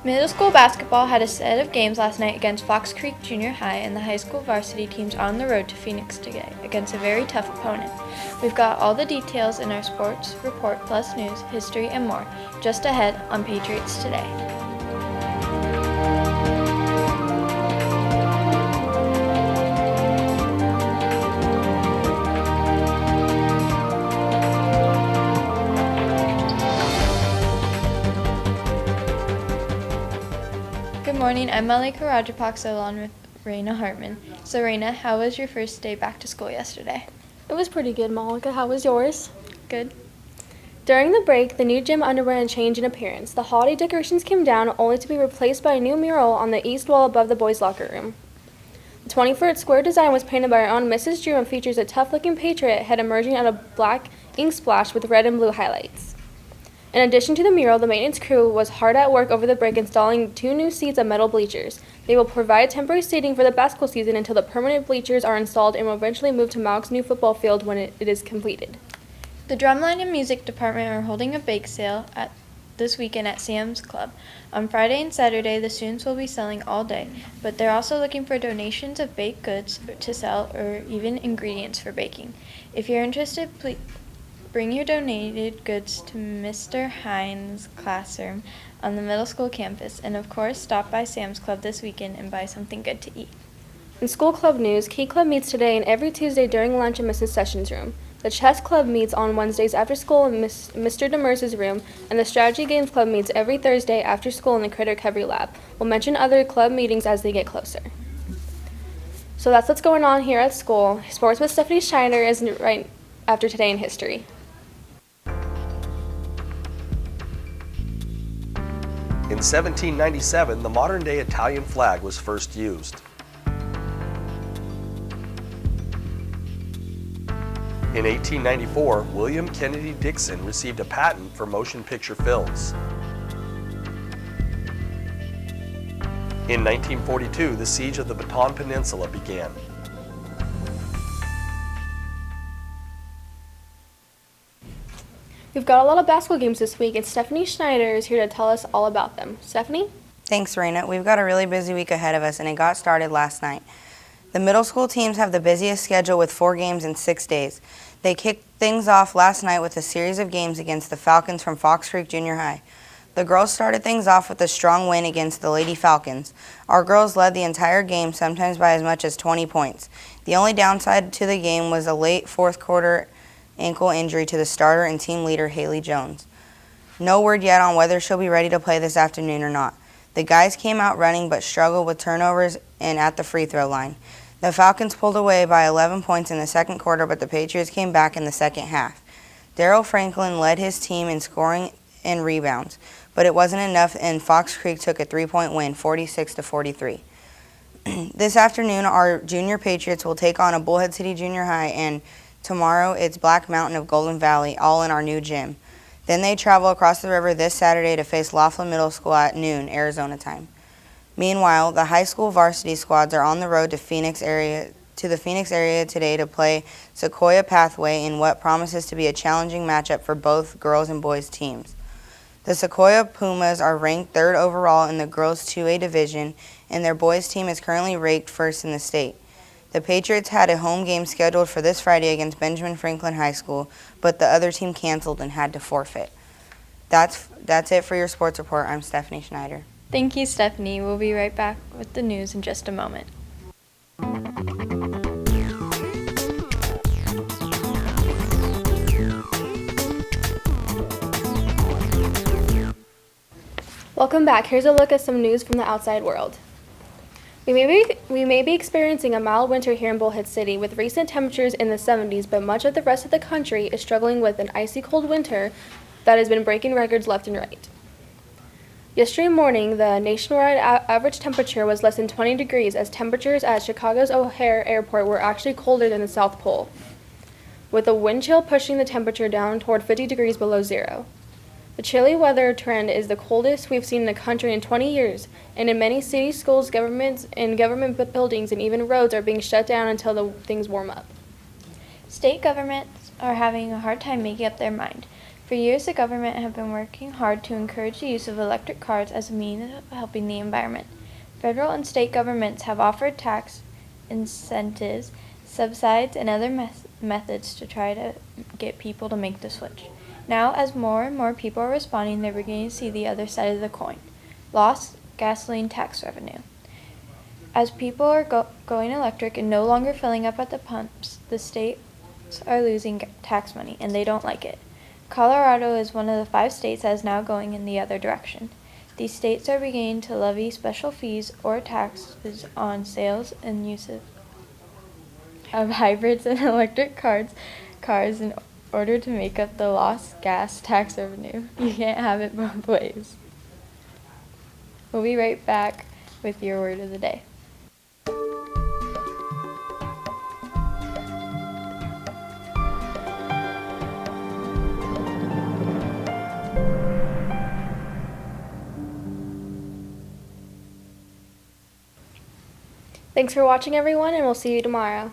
Middle school basketball had a set of games last night against Fox Creek Junior High, and the high school varsity teams are on the road to Phoenix today against a very tough opponent. We've got all the details in our sports report plus news, history, and more just ahead on Patriots Today. Good morning, I'm Malika Rajapaksa along with Raina Hartman. So Raina, how was your first day back to school yesterday? It was pretty good, Malika. How was yours? Good. During the break, the new gym underwent a change in appearance. The holiday decorations came down, only to be replaced by a new mural on the east wall above the boys' locker room. The 20-foot square design was painted by our own Mrs. Drew and features a tough-looking Patriot head emerging out of black ink splash with red and blue highlights. In addition to the mural, the maintenance crew was hard at work over the break installing 2 new seats of metal bleachers. They will provide temporary seating for the basketball season until the permanent bleachers are installed and will eventually move to Mauck's new football field when it is completed. The drumline and music department are holding a bake sale this weekend at Sam's Club. On Friday and Saturday, the students will be selling all day, but they're also looking for donations of baked goods to sell or even ingredients for baking. If you're interested, please bring your donated goods to Mr. Hines' classroom on the middle school campus, and of course, stop by Sam's Club this weekend and buy something good to eat. In school club news, Key Club meets today and every Tuesday during lunch in Mrs. Sessions' room. The Chess Club meets on Wednesdays after school in Mr. Demers' room, and the Strategy Games Club meets every Thursday after school in the Critter Recovery Lab. We'll mention other club meetings as they get closer. So that's what's going on here at school. Sports with Stephanie Schneider is right after Today in History. In 1797, the modern-day Italian flag was first used. In 1894, William Kennedy Dixon received a patent for motion picture films. In 1942, the siege of the Bataan Peninsula began. We've got a lot of basketball games this week, and Stephanie Schneider is here to tell us all about them. Stephanie? Thanks, Raina. We've got a really busy week ahead of us, and it got started last night. The middle school teams have the busiest schedule with 4 games in 6 days. They kicked things off last night with a series of games against the Falcons from Fox Creek Junior High. The girls started things off with a strong win against the Lady Falcons. Our girls led the entire game, sometimes by as much as 20 points. The only downside to the game was a late fourth quarter ankle injury to the starter and team leader Haley Jones. No word yet on whether she'll be ready to play this afternoon or not. The guys came out running but struggled with turnovers and at the free throw line. The Falcons pulled away by 11 points in the second quarter, but the Patriots came back in the second half. Daryl Franklin led his team in scoring and rebounds, but it wasn't enough, and Fox Creek took a 3-point win, 46-43. This afternoon, our junior Patriots will take on a Bullhead City Junior High, and tomorrow it's Black Mountain of Golden Valley, all in our new gym. Then they travel across the river this Saturday to face Laughlin Middle School at noon, Arizona time. Meanwhile, the high school varsity squads are on the road to the Phoenix area today to play Sequoia Pathway in what promises to be a challenging matchup for both girls and boys teams. The Sequoia Pumas are ranked 3rd overall in the girls 2A division, and their boys team is currently ranked 1st in the state. The Patriots had a home game scheduled for this Friday against Benjamin Franklin High School, but the other team canceled and had to forfeit. That's it for your sports report. I'm Stephanie Schneider. Thank you, Stephanie. We'll be right back with the news in just a moment. Welcome back. Here's a look at some news from the outside world. We may be experiencing a mild winter here in Bullhead City with recent temperatures in the 70s, but much of the rest of the country is struggling with an icy cold winter that has been breaking records left and right. Yesterday morning, the nationwide average temperature was less than 20 degrees, as temperatures at Chicago's O'Hare Airport were actually colder than the South Pole, with a wind chill pushing the temperature down toward 50 degrees below zero. The chilly weather trend is the coldest we've seen in the country in 20 years, and in many cities, schools, government buildings, and even roads are being shut down until things warm up. State governments are having a hard time making up their mind. For years, the government have been working hard to encourage the use of electric cars as a means of helping the environment. Federal and state governments have offered tax incentives, subsidies, and other methods to try to get people to make the switch. Now, as more and more people are responding, they're beginning to see the other side of the coin: lost gasoline tax revenue. As people are going electric and no longer filling up at the pumps, the states are losing tax money, and they don't like it. Colorado is one of the 5 states that is now going in the other direction. These states are beginning to levy special fees or taxes on sales and use of hybrids and electric cars in order to make up the lost gas tax revenue. You can't have it both ways. We'll be right back with your word of the day. Thanks for watching, everyone, and we'll see you tomorrow.